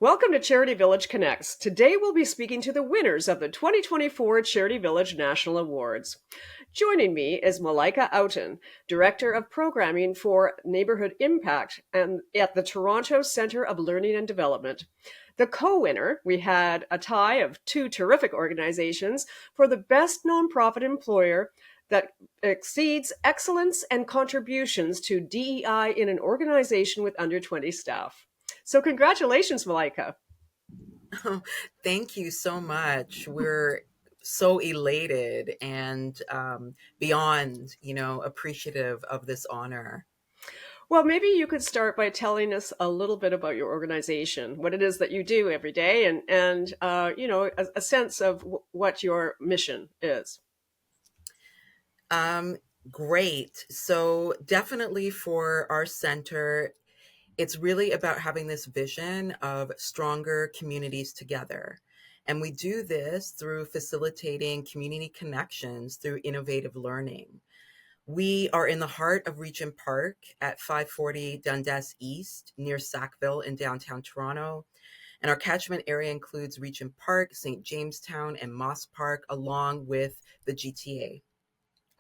Welcome to Charity Village Connects. Today we'll be speaking to the winners of the 2024 Charity Village National Awards. Joining me is Mahlikah Outten, Director of Programming for Neighbourhood Impact and at the Toronto Centre of Learning and Development. The co-winner, we had a tie of two terrific organizations for the best nonprofit employer that exceeds excellence and contributions to DEI in an organization with under 20 staff. So congratulations, Mahlikah. Thank you so much. We're so elated and beyond, appreciative of this honor. Well, maybe you could start by telling us a little bit about your organization, what it is that you do every day, and a sense of what your mission is. Um, Great. So definitely for our center, it's really about having this vision of stronger communities together. And we do this through facilitating community connections through innovative learning. We are in the heart of Regent Park at 540 Dundas East near Sackville in downtown Toronto. And our catchment area includes Regent Park, St. Jamestown, and Moss Park, along with the GTA.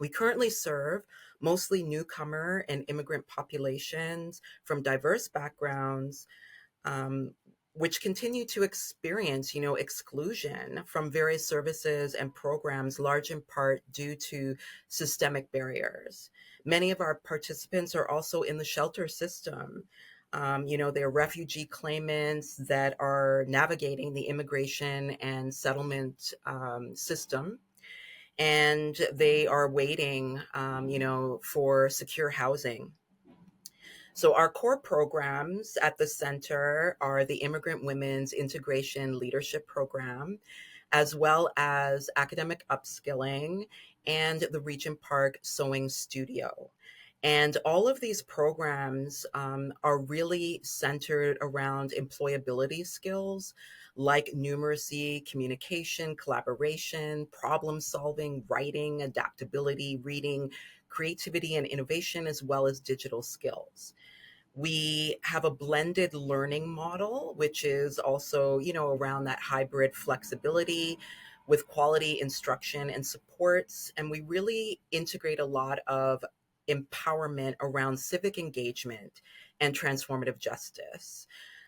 We currently serve mostly newcomer and immigrant populations from diverse backgrounds, um, which continue to experience, exclusion from various services and programs, large in part due to systemic barriers. Many of our participants are also in the shelter system. They're refugee claimants that are navigating the immigration and settlement system, and they are waiting, for secure housing. So our core programs at the center are the Immigrant Women's Integration Leadership Program, as well as academic upskilling and the Regent Park Sewing Studio. And all of these programs are really centered around employability skills like numeracy, communication, collaboration, problem solving, writing, adaptability, reading, creativity and innovation, as well as digital skills. We have a blended learning model, which is also, around that hybrid flexibility with quality instruction and supports. And we really integrate a lot of empowerment around civic engagement and transformative justice.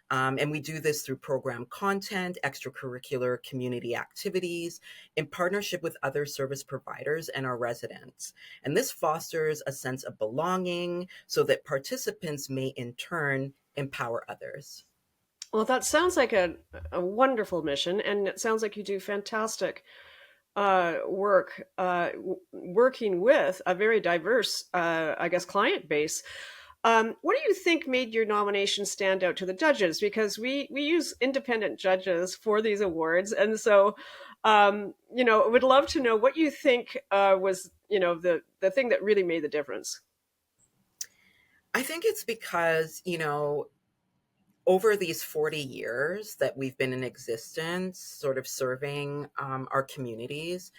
And we do this through program content, extracurricular community activities, in partnership with other service providers and our residents. And this fosters a sense of belonging so that participants may in turn empower others. Well, that sounds like a wonderful mission, and it sounds like you do fantastic work working with a very diverse, I guess, client base. What do you think made your nomination stand out to the judges? Because we use independent judges for these awards, and so would love to know what you think was the thing that really made the difference. I think it's because, over these 40 years that we've been in existence, sort of serving our communities,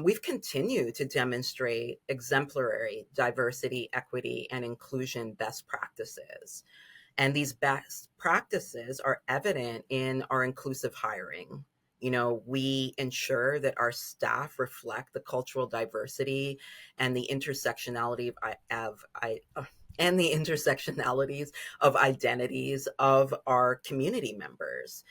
we've continued to demonstrate exemplary diversity, equity, and inclusion best practices. And these best practices are evident in our inclusive hiring. We ensure that our staff reflect the cultural diversity and the intersectionality and the intersectionalities of identities of our community members.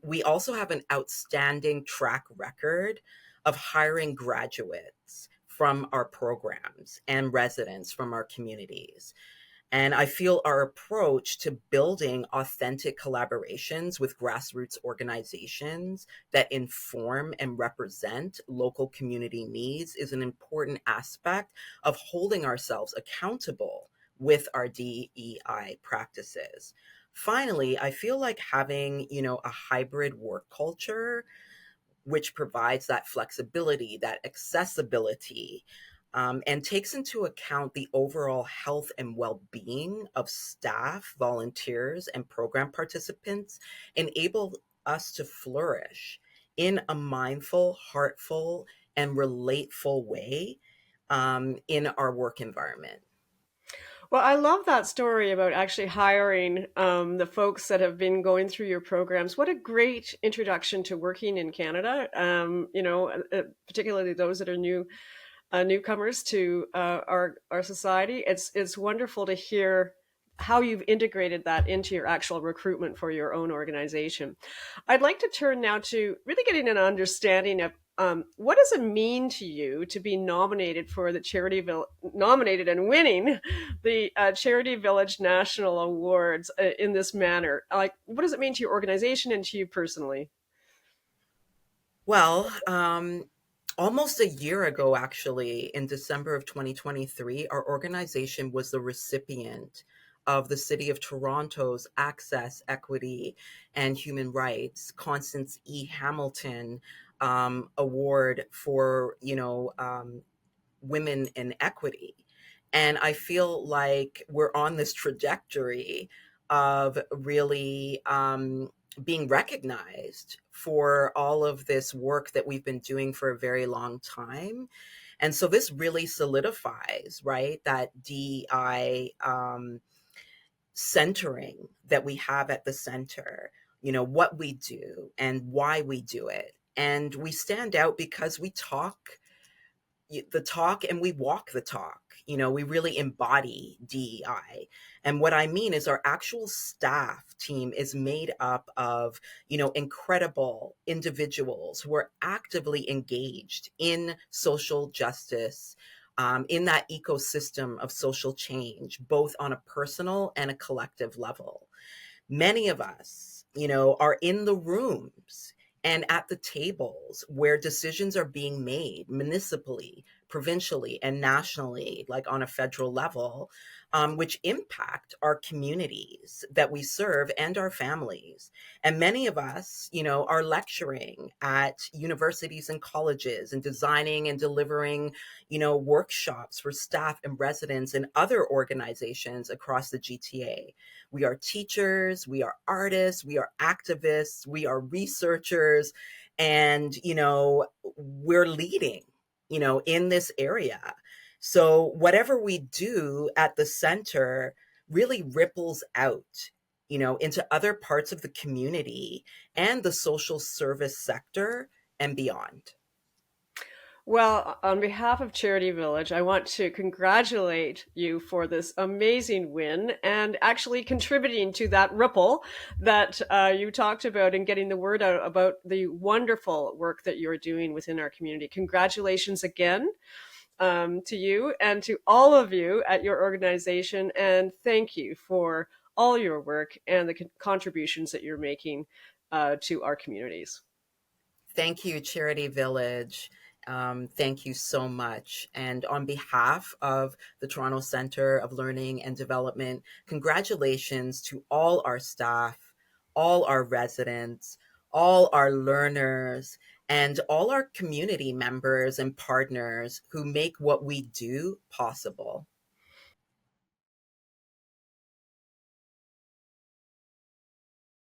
We also have an outstanding track record of hiring graduates from our programs and residents from our communities. And I feel our approach to building authentic collaborations with grassroots organizations that inform and represent local community needs is an important aspect of holding ourselves accountable with our DEI practices. Finally, I feel like having, a hybrid work culture which provides that flexibility, that accessibility, and takes into account the overall health and well-being of staff, volunteers, and program participants, enable us to flourish in a mindful, heartful, and relateful way, in our work environment. Well, I love that story about actually hiring the folks that have been going through your programs. What a great introduction to working in Canada. Particularly those that are newcomers to our society. It's wonderful to hear how you've integrated that into your actual recruitment for your own organization. I'd like to turn now to really getting an understanding of what does it mean to you to be nominated for the nominated and winning the Charity Village National Awards in this manner? Like, what does it mean to your organization and to you personally? Well, almost a year ago, actually, in December of 2023, our organization was the recipient of the City of Toronto's Access, Equity, and Human Rights Constance E. Hamilton Award for, women in equity. And I feel like we're on this trajectory of really being recognized for all of this work that we've been doing for a very long time. And so this really solidifies, right, that DI centering that we have at the center, what we do and why we do it. And we stand out because we talk the talk and we walk the talk. We really embody DEI. And what I mean is our actual staff team is made up of, incredible individuals who are actively engaged in social justice, in that ecosystem of social change, both on a personal and a collective level. Many of us, are in the rooms and at the tables where decisions are being made municipally, provincially, and nationally, like on a federal level, which impact our communities that we serve and our families. And many of us, are lecturing at universities and colleges and designing and delivering, workshops for staff and residents and other organizations across the GTA. We are teachers, we are artists, we are activists, we are researchers, and, we're leading, in this area. So whatever we do at the center really ripples out, into other parts of the community and the social service sector and beyond. Well, on behalf of Charity Village, I want to congratulate you for this amazing win and actually contributing to that ripple that you talked about and getting the word out about the wonderful work that you're doing within our community. Congratulations again to you and to all of you at your organization. And thank you for all your work and the contributions that you're making to our communities. Thank you, Charity Village. Thank you so much. And on behalf of the Toronto Centre of Learning and Development, congratulations to all our staff, all our residents, all our learners, and all our community members and partners who make what we do possible.